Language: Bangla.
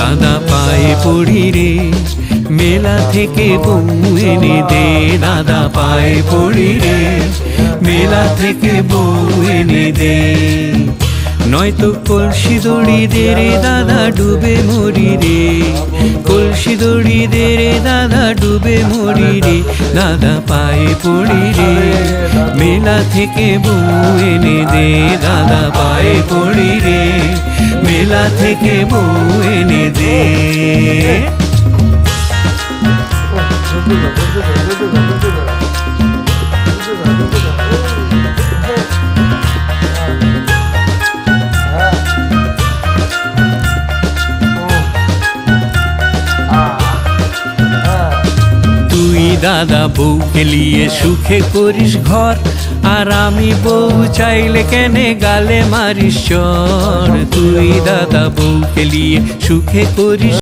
দাদা পায়ে পড়ি রে, মেলা থেকে বউ এনে দে। দাদা পায়ে পড়ি রে, মেলা থেকে বউ এনে দে। নয়তো কলসি দড়ি দে রে দাদা, ডুবে মরি রে। কলসি দড়ি দে রে দাদা, ডুবে মরি রে। দাদা পায়ে পড়ি রে, মেলা থেকে বউ এনে দে। দাদা পায়ে পড়ি রে, মেলা থেকে বউ এনে দে। দাদা বউকে লিয়ে সুখে করিস ঘর, আর আমি বউ চাইলে কেনে গালে মারিস চর। তুই দাদা বউকে লিয়ে সুখে করিস